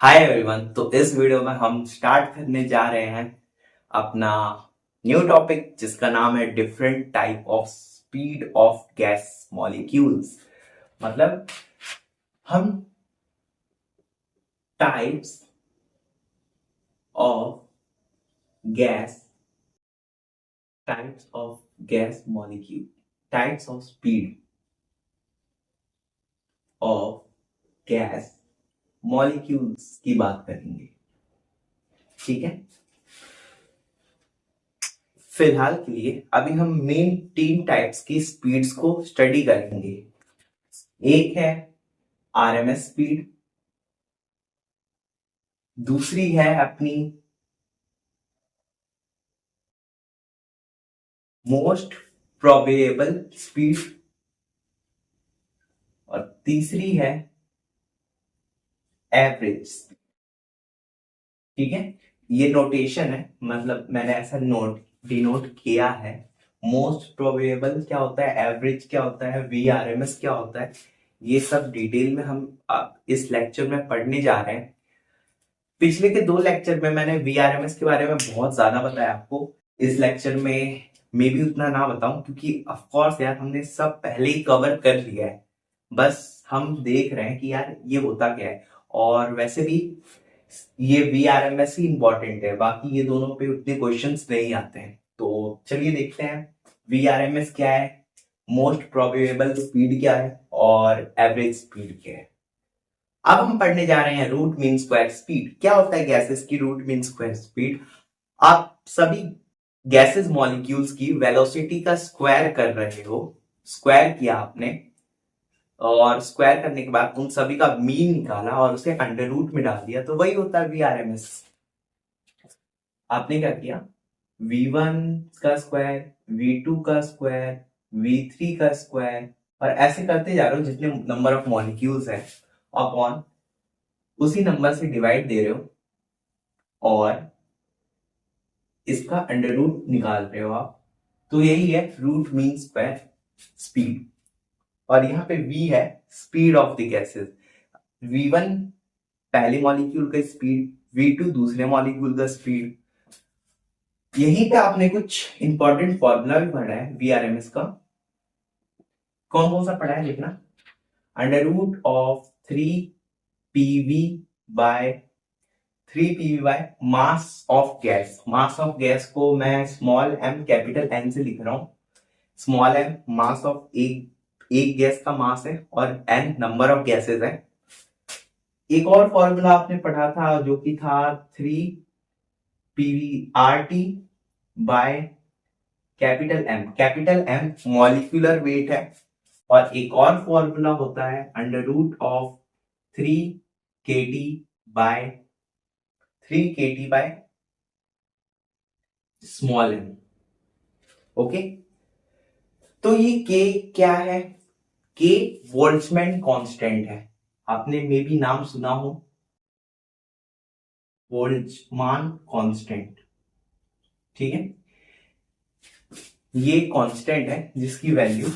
Hi everyone. तो इस video में हम स्टार्ट करने जा रहे हैं अपना न्यू टॉपिक जिसका नाम है different type of speed of gas molecules. मतलब हम types of gas types of gas molecule types of speed of gas molecules की बात करेंगे। ठीक है, फिलहाल के लिए अभी हम मेन तीन टाइप्स की स्पीड्स को स्टडी करेंगे। एक है आरएमएस स्पीड, दूसरी है अपनी मोस्ट प्रोबेबल स्पीड और तीसरी है एवरेज स्पीड। ठीक है, ये नोटेशन है, मतलब मैंने ऐसा डिनोट किया है। मोस्ट प्रोबेबल क्या होता है, एवरेज क्या होता है, वीआरएमएस क्या होता है, ये सब डिटेल में हम इस लेक्चर में पढ़ने जा रहे हैं। पिछले के दो लेक्चर में मैंने वीआरएमएस के बारे में बहुत ज्यादा बताया आपको। इस लेक्चर में मे भी उतना ना बताऊं क्योंकि ऑफ कोर्स यार हमने सब पहले ही कवर कर लिया है। बस हम देख रहे हैं कि यार ये होता क्या है। और वैसे भी ये वीआरएमएस ही इंपॉर्टेंट है, बाकी ये दोनों पे उतने क्वेश्चंस नहीं आते हैं। तो चलिए देखते हैं वीआरएमएस क्या है, मोस्ट प्रोबेबल स्पीड क्या है और एवरेज स्पीड क्या है। अब हम पढ़ने जा रहे हैं रूट मीन स्क्वायर स्पीड। क्या होता है गैसेस की रूट मीन स्क्वायर स्पीड। आप सभी गैसेस मॉलिक्यूल्स की वेलोसिटी का स्क्वायर कर रहे हो, स्क्वायर किया आपने और स्क्वायर करने के बाद उन सभी का मीन निकाला और उसे अंडर रूट में डाल दिया, तो वही होता है वीआरएमएस। आपने क्या किया, v1 का स्क्वायर, v2 का स्क्वायर, v3 का स्क्वायर और ऐसे करते जा रहे हो जितने नंबर ऑफ मॉलिक्यूल्स है अपॉन उसी नंबर से डिवाइड दे रहे हो और इसका अंडर रूट निकाल रहे हो आप। तो यही है रूट मीन स्क्वायर स्पीड। और यहाँ पे v है speed of the gases. v1 पहले मॉलिक्यूल का स्पीड, v2 दूसरे मॉलिक्यूल का स्पीड। यहीं पे आपने कुछ इंपॉर्टेंट फॉर्मूला भी पढ़ा है वीआरएमएस का। कौन कौन सा पढ़ा है लिखना, under root of 3 PV by 3 PV by mass of gas. Mass of gas को मैं स्मॉल m कैपिटल N से लिख रहा हूं। स्मॉल m मास ऑफ एक गैस का मास है और n नंबर ऑफ गैसेस है। एक और फॉर्मूला आपने पढ़ा था जो कि था 3 PV RT by capital M। Capital M molecular weight है। और एक और फॉर्मूला होता है under root of 3 kT by small m। Okay, तो ये k क्या है, k बोल्ट्जमैन कांस्टेंट है। आपने मे बी नाम सुना हो, बोल्ट्जमान कांस्टेंट। ठीक है, ये कांस्टेंट है जिसकी वैल्यू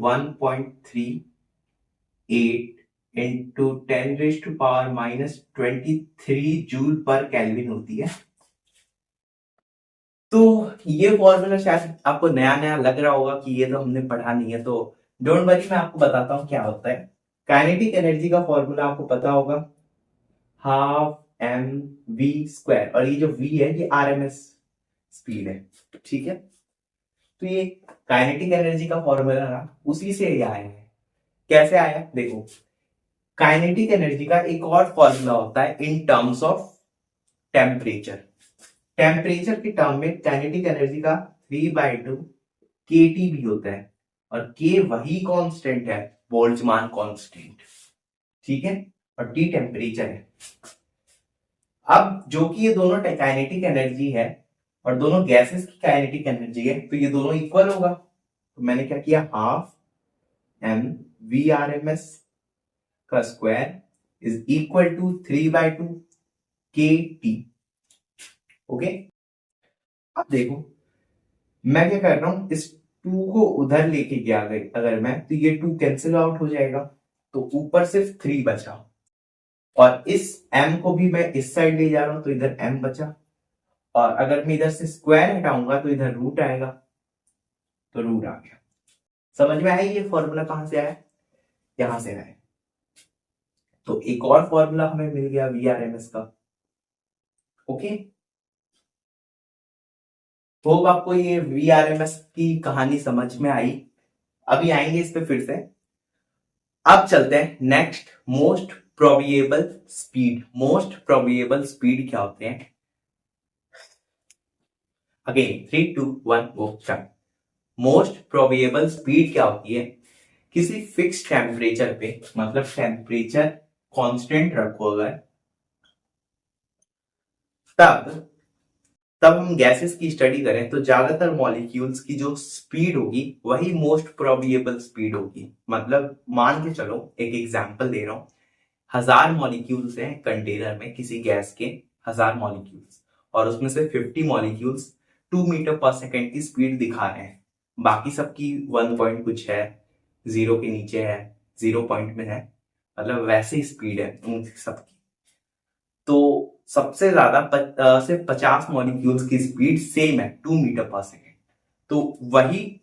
1.38 इंटू 10⁻⁻23 जूल पर केल्विन होती है। तो ये फॉर्मूला शायद आपको नया नया लग रहा होगा कि ये तो हमने पढ़ा नहीं है, तो डोंट वरी, मैं आपको बताता हूं क्या होता है। काइनेटिक एनर्जी का फॉर्मूला आपको पता होगा, हाफ एम वी स्क्वायर। और ये जो v है ये आरएमएस स्पीड है। ठीक है, तो ये काइनेटिक एनर्जी का फॉर्मूला ना उसी से ये आया है। कैसे आया देखो, काइनेटिक एनर्जी का एक और फॉर्मूला होता है in terms of temperature. Temperature के टर्म में काइनेटिक एनर्जी का 3/2 kT भी होता है और k वही कांस्टेंट है, बोल्ट्जमान कांस्टेंट। ठीक है, और T टेम्परेचर है। अब जो कि ये दोनों काइनेटिक एनर्जी है और दोनों गैसेस की काइनेटिक एनर्जी है, तो ये दोनों इक्वल होगा। तो मैंने क्या किया, हाफ m VRMS का square is equal to 3/2 kT। Okay, अब देखो मैं क्या कर रहा हूं, इस 2 को उधर लेके गया अगर मैं, तो ये 2 कैंसिल आउट हो जाएगा, तो ऊपर सिर्फ 3 बचा। और इस m को भी मैं इस साइड ले जा रहा हूं तो इधर m बचा, और अगर मैं इधर से स्क्वायर हटाऊंगा तो इधर रूट आएगा, तो रूट आ गया। समझ में आया ये फॉर्मूला कहां से आया? यहां से आया। तो एक और फॉर्मूला हमें मिल गया VRMS का। ओके, होप आपको ये VRMS की कहानी समझ में आई। अभी आएंगे इस पे फिर से। अब चलते हैं next, most probable speed. Most probable speed क्या होते हैं? अगेन 3 2 1 गो स्टार्ट। मोस्ट प्रोबेबल स्पीड क्या होती है? किसी फिक्स टेम्परेचर पे, मतलब टेम्परेचर कांस्टेंट रखो अगर, तब हम गैसेस की स्टडी करें तो ज्यादातर मॉलिक्यूल्स की जो स्पीड होगी वही मोस्ट प्रोबेबल स्पीड होगी। मतलब मान के चलो, एक एग्जांपल दे रहा हूं, 1000 मॉलिक्यूल्स हैं कंटेनर में, किसी गैस के 1000 मॉलिक्यूल्स, और उसमें से 50 मॉलिक्यूल्स 2 मीटर पर सेकेंड की स्पीड दिखा रहे हैं, बाकी सबकी 1 पॉइंट कुछ है, 0 के नीचे है, 0 पॉइंट में है, मतलब वैसे ही स्पीड है उन सबकी। तो सबसे ज्यादा से 50 मॉलिक्यूल्स की स्पीड सेम है 2 मीटर पर सेकेंड, तो वही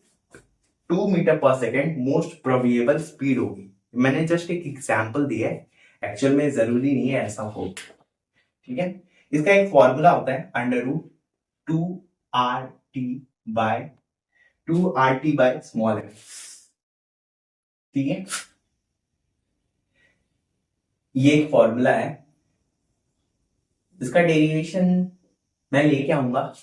2 मीटर पर सेकेंड मोस्ट प्रोबेबल स्पीड होगी। मैंने जस्ट एक एग्जांपल दिया है, एक्चुअल में जरूरी नहीं है ऐसा हो। ठीक है, इसका एक फॉर्मूला होता है √2RT स्मॉल m। ठीक है, ये एक फॉर्मूला है, इसका डेरिवेशन मैं लेके आऊंगा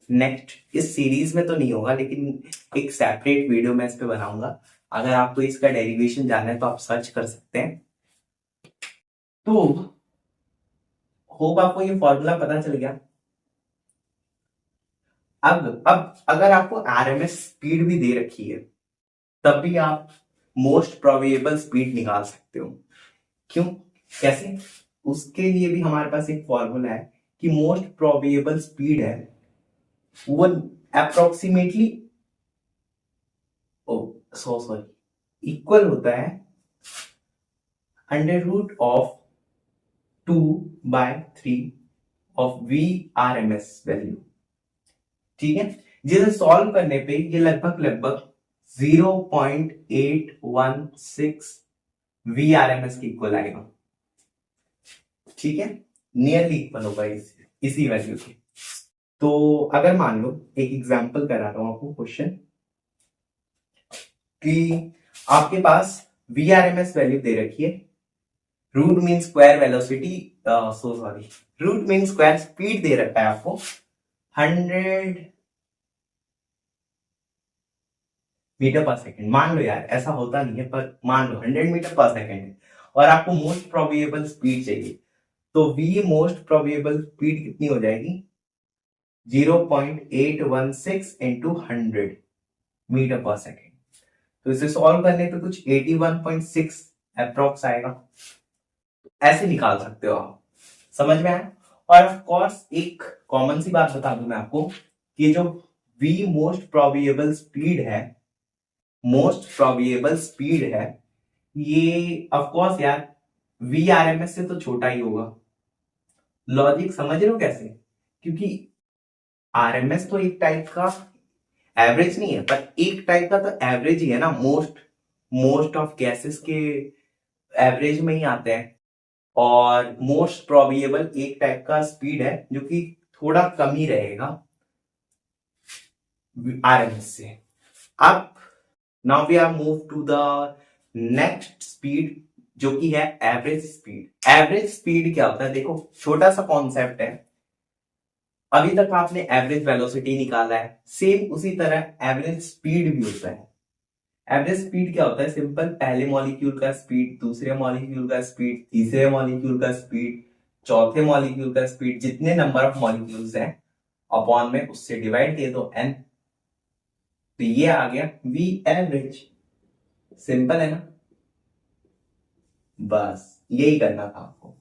नेक्स्ट, इस सीरीज में तो नहीं होगा लेकिन एक सेपरेट वीडियो मैं इस पे बनाऊंगा। अगर आपको इसका डेरिवेशन जानना है तो आप सर्च कर सकते हैं। तो होप आपको ये फॉर्मूला पता चल गया। अब अगर आपको आरएमएस स्पीड भी दे रखी है तब भी आप मोस्ट प्रोबेबल स्पीड निकाल सकते हो। क्यों, कैसे? उसके लिए भी हमारे पास एक फॉर्मूला है कि मोस्ट प्रोबेबल स्पीड है वो अप्रोक्सीमेटली इक्वल होता है √2/3 ऑफ VRMS वैल्यू। ठीक है, जिसे सॉल्व करने पे ये लगभग 0.816 VRMS के इक्वल आएगा। ठीक है, नियरली इक्वल होगा इसी वैल्यू के। तो अगर मान लो, एक एग्जांपल करा रहा हूं आपको क्वेश्चन, कि आपके पास VRMS वैल्यू दे रखी है, root mean square velocity, root mean square speed दे रखा है आपको 100 मीटर पर सेकेंड। मान लो यार, ऐसा होता नहीं है पर मान लो 100 मीटर पर सेकेंड है, और आपको मोस्ट प्रोबेबल स्पीड चाहिए, तो V मोस्ट प्रोबेबल स्पीड कितनी हो जाएगी? 0.816 इंटू 100 मीटर पर सेकेंड। तो इसे सॉल्व करने पे कुछ 81.6 अप्रोक्स आएगा। ऐसे निकाल सकते हो आप। समझ में आया? और ऑफ कोर्स एक कॉमन सी बात बता दूं मैं आपको कि जो V मोस्ट प्रोबेबल स्पीड है, ये ऑफ कोर्स यार VRMS से तो छोटा ही होगा। लॉजिक समझ रहे हो कैसे? क्योंकि RMS तो एक टाइप का एवरेज नहीं है, पर एक टाइप का तो एवरेज ही है ना। मोस्ट ऑफ गैसेस के एवरेज में ही आते हैं, और मोस्ट प्रोबेबल एक टाइप का स्पीड है जो कि थोड़ा कम ही रहेगा RMS से। अब now we are move to the next speed, जो कि है एवरेज स्पीड। एवरेज स्पीड क्या होता है? देखो, छोटा सा कॉन्सेप्ट है। अभी तक आपने एवरेज वेलोसिटी निकाला है, सेम उसी तरह एवरेज स्पीड भी होता है। एवरेज स्पीड क्या होता है? सिंपल, पहले मॉलिक्यूल का स्पीड, दूसरे मॉलिक्यूल का स्पीड, तीसरे मॉलिक्यूल का स्पीड, चौथे मॉलिक्यूल का स्पीड, जितने नंबर ऑफ मॉलिक्यूल्स हैं अपॉन में उससे डिवाइड किए तो n, तो ये आ गया V एवरेज। सिंपल है ना? बस यही करना था आपको।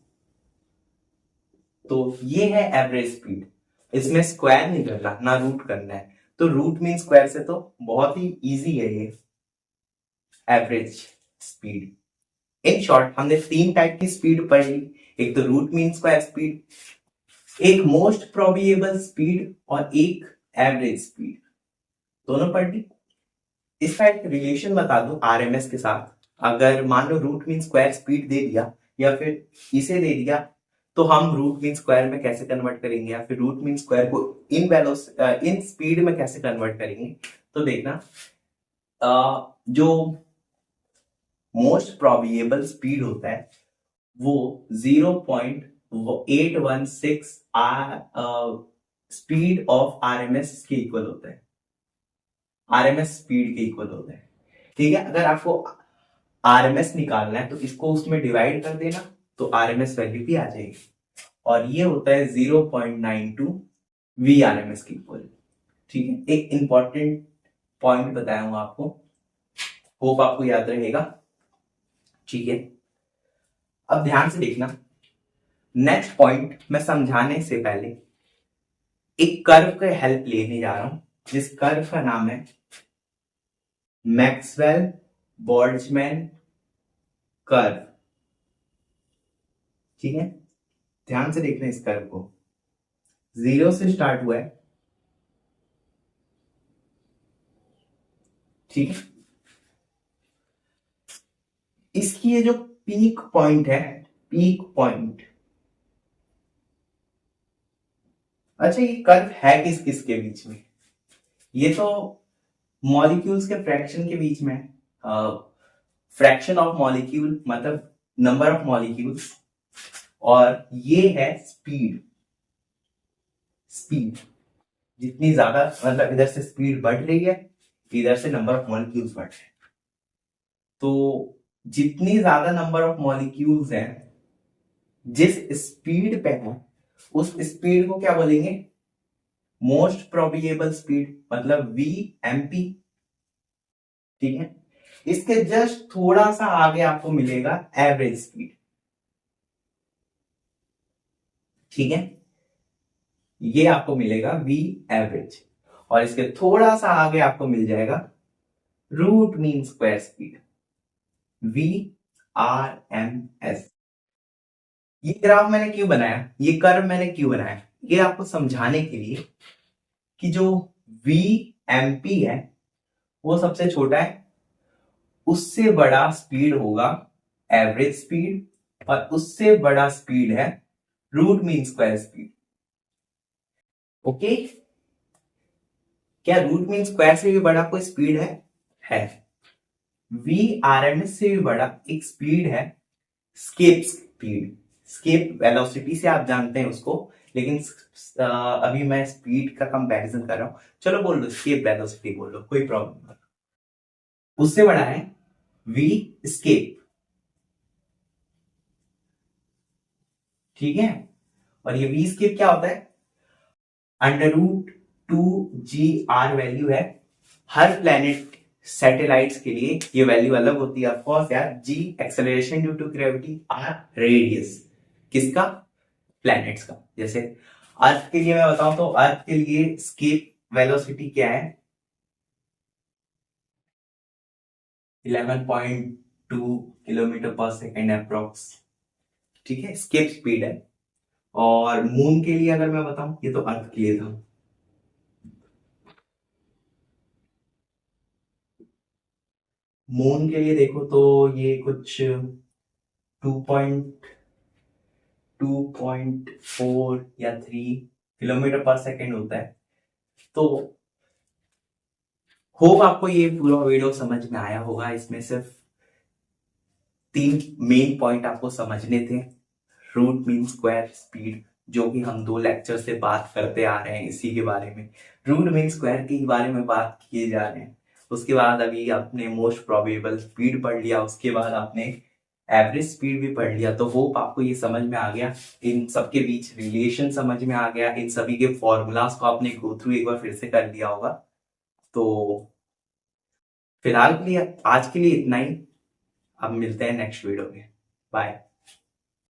तो ये है एवरेज स्पीड, इसमें स्क्वायर नहीं करना, ना रूट करना है। तो रूट मीन स्क्वायर से तो बहुत ही इजी है ये एवरेज स्पीड। इन शॉर्ट, हमने 3 टाइप की स्पीड पढ़ी, एक तो रूट मीन स्क्वायर स्पीड, एक मोस्ट प्रोबेबल स्पीड और एक एवरेज स्पीड, दोनों पढ़ ली। इसका एक रिलेशन बता दूं आरएमएस के साथ। अगर मान लो रूट मीन स्क्वायर स्पीड दे दिया या फिर इसे दे दिया, तो हम रूट मीन स्क्वायर में कैसे कन्वर्ट करेंगे, या फिर रूट मीन स्क्वायर को इन स्पीड में कैसे कन्वर्ट करेंगे। तो देखना, जो मोस्ट प्रोबेबल स्पीड होता है वो 0.816 स्पीड ऑफ आरएमएस के इक्वल होता है, आरएमएस स्पीड के इक्वल होता है। ठीक है, अगर आपको आरएमएस निकालना है तो इसको उसमें डिवाइड कर देना, तो आरएमएस वैल्यू भी आ जाएगी, और ये होता है 0.92 वी आरएमएस के इक्वल। ठीक है, एक इंपॉर्टेंट पॉइंट बताया हूं आपको, होप आपको याद रहेगा। ठीक है, अब ध्यान से देखना, नेक्स्ट पॉइंट मैं समझाने से पहले एक कर्व का हेल्प लेने जा रहा हूं, जिस कर्व का नाम है मैक्सवेल बोल्ट्जमैन कर्व। ठीक है, ध्यान से देखना इस कर्व को, 0 से स्टार्ट हुआ है। ठीक है, इसकी ये जो पीक पॉइंट है, पीक पॉइंट, अच्छा ये कर्व है किस किस के बीच में, ये तो मॉलिक्यूल्स के फ्रैक्शन के बीच में है। फ्रैक्शन ऑफ मॉलिक्यूल मतलब नंबर ऑफ मॉलिक्यूल्स, और ये है स्पीड। स्पीड जितनी ज्यादा, मतलब इधर से स्पीड बढ़ रही है, इधर से नंबर ऑफ मॉलिक्यूल्स बढ़ रहे हैं, तो जितनी ज्यादा नंबर ऑफ मॉलिक्यूल्स हैं, जिस स्पीड पे है, उस स्पीड को क्या बोलेंगे, मोस्ट प्रोबेबल स्पीड, मतलब वीएमपी। ठीक है, इसके जस्ट थोड़ा सा आगे आपको मिलेगा एवरेज स्पीड। ठीक है, ये आपको मिलेगा वी एवरेज, और इसके थोड़ा सा आगे आपको मिल जाएगा root mean square speed, V R M S. ये ग्राफ मैंने क्यों बनाया, ये कर्व मैंने क्यों बनाया, ये आपको समझाने के लिए कि जो वी एम पी है वो सबसे छोटा है, उससे बड़ा स्पीड होगा एवरेज स्पीड, और उससे बड़ा स्पीड है root mean square speed. Okay, क्या रूट मीन स्क्वायर से भी बड़ा कोई स्पीड है। वी आर एम एस से भी बड़ा एक स्पीड है स्केप स्पीड, स्केप वेलोसिटी से आप जानते हैं उसको, लेकिन अभी मैं स्पीड का कंपैरिजन कर रहा हूं, चलो बोल लो स्केप वेलोसिटी बोल लो, कोई प्रॉब्लम नहीं। उससे बड़ा है वी स्केप। ठीक है, और ये वी स्केप क्या होता है, √2GR वैल्यू है। हर प्लेनेट सैटेलाइट्स के लिए ये वैल्यू अलग होती है, ऑफकोर्स यार। G acceleration due to gravity, R radius, किसका, प्लैनेट्स का। जैसे अर्थ के लिए मैं बताऊं तो अर्थ के लिए स्केप वेलोसिटी क्या है, 11.2 किलोमीटर पर सेकेंड अप्रोक्स। ठीक है, स्केप स्पीड है। और मून के लिए अगर मैं बताऊं, ये तो अर्थ के लिए था, मून के लिए देखो तो ये कुछ 2.4 या 3 किलोमीटर पर सेकेंड होता है। तो होप आपको ये पूरा वीडियो समझ में आया होगा। इसमें सिर्फ 3 मेन पॉइंट आपको समझने थे। रूट मीन स्क्वायर स्पीड, जो कि हम 2 लेक्चर से बात करते आ रहे हैं इसी के बारे में, रूट मीन स्क्वायर के बारे में बात किए जा रहे हैं। उसके बाद अभी आपने मोस्ट प्रोबेबल स्पीड पढ़ लिया, उसके बाद आपने एवरेज स्पीड भी पढ़ लिया। तो होप आपको ये समझ में आ गया, इन सबके बीच रिलेशन समझ में आ गया, इन सभी के फॉर्मूलाज को आपने गो थ्रू एक बार फिर से कर लिया होगा। तो फिलहाल के लिए आज के लिए इतना ही, अब मिलते हैं नेक्स्ट वीडियो में, बाय।